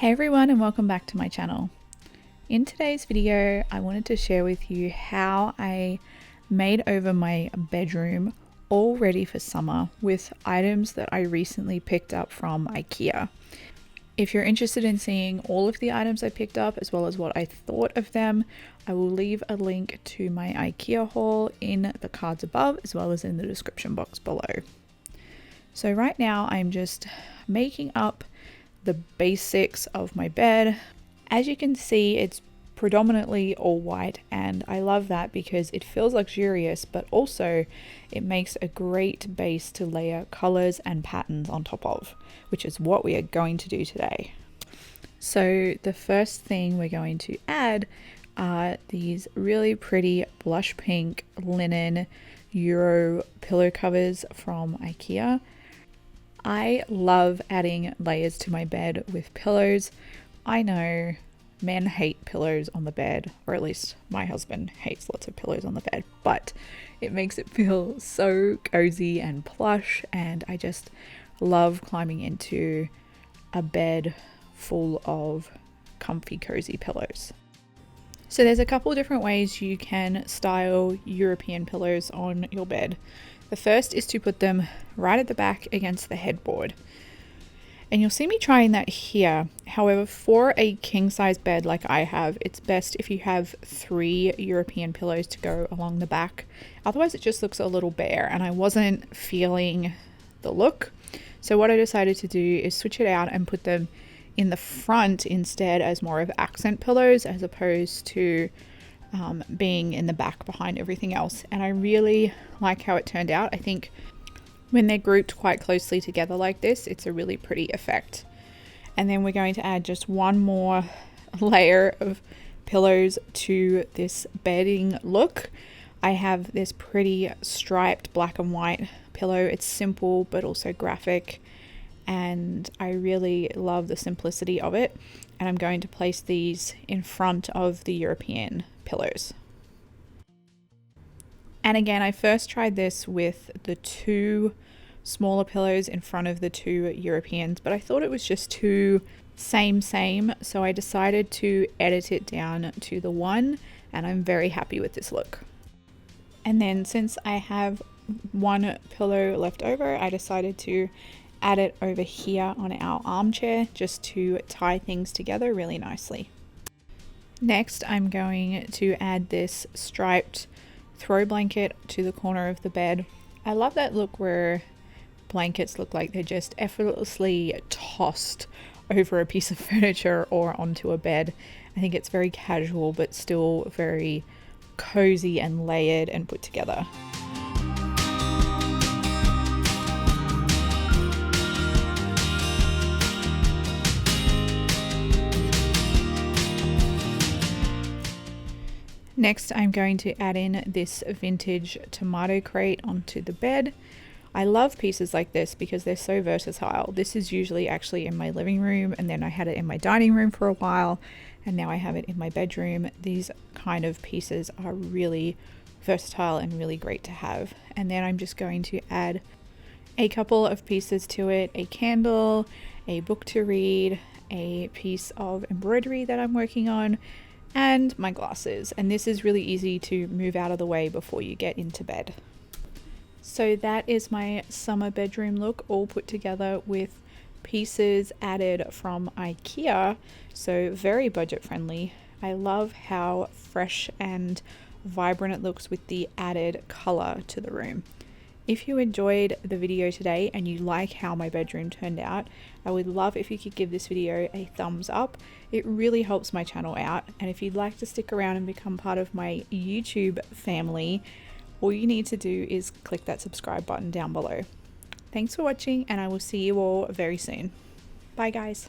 Hey everyone, and welcome back to my channel. In today's video, I wanted to share with you how I made over my bedroom all ready for summer with items that I recently picked up from IKEA. If you're interested in seeing all of the items I picked up as well as what I thought of them, I will leave a link to my IKEA haul in the cards above as well as in the description box below. So right now I'm just making up the basics of my bed. As you can see, it's predominantly all white, and I love that because it feels luxurious, but also it makes a great base to layer colors and patterns on top of, which is what we are going to do today. So the first thing we're going to add are these really pretty blush pink linen Euro pillow covers from IKEA. I love adding layers to my bed with pillows. I know men hate pillows on the bed, or at least my husband hates lots of pillows on the bed, but it makes it feel so cozy and plush, and I just love climbing into a bed full of comfy, cozy pillows. So there's a couple different ways you can style European pillows on your bed. The first is to put them right at the back against the headboard. And you'll see me trying that here. However, for a king size bed like I have, it's best if you have 3 European pillows to go along the back. Otherwise it just looks a little bare, and I wasn't feeling the look. So what I decided to do is switch it out and put them in the front instead as more of accent pillows, as opposed to being in the back behind everything else. And I really like how it turned out. I think when they're grouped quite closely together like this, it's a really pretty effect. And then we're going to add just one more layer of pillows to this bedding look. I have this pretty striped black and white pillow. It's simple but also graphic, and I really love the simplicity of it. And I'm going to place these in front of the European pillows. And again, I first tried this with the 2 smaller pillows in front of the 2 Europeans, but I thought it was just too same, so I decided to edit it down to the 1, and I'm very happy with this look. And then since I have 1 pillow left over, I decided to add it over here on our armchair just to tie things together really nicely. Next, I'm going to add this striped throw blanket to the corner of the bed. I love that look where blankets look like they're just effortlessly tossed over a piece of furniture or onto a bed. I think it's very casual but still very cozy and layered and put together. Next, I'm going to add in this vintage tomato crate onto the bed. I love pieces like this because they're so versatile. This is usually actually in my living room, and then I had it in my dining room for a while, and now I have it in my bedroom. These kind of pieces are really versatile and really great to have. And then I'm just going to add a couple of pieces to it: a candle, a book to read, a piece of embroidery that I'm working on, and my glasses. And this is really easy to move out of the way before you get into bed. So that is my summer bedroom look, all put together with pieces added from IKEA, so very budget friendly. I love how fresh and vibrant it looks with the added color to the room. If you enjoyed the video today and you like how my bedroom turned out, I would love if you could give this video a thumbs up. It really helps my channel out. And if you'd like to stick around and become part of my YouTube family, all you need to do is click that subscribe button down below. Thanks for watching, and I will see you all very soon. Bye guys.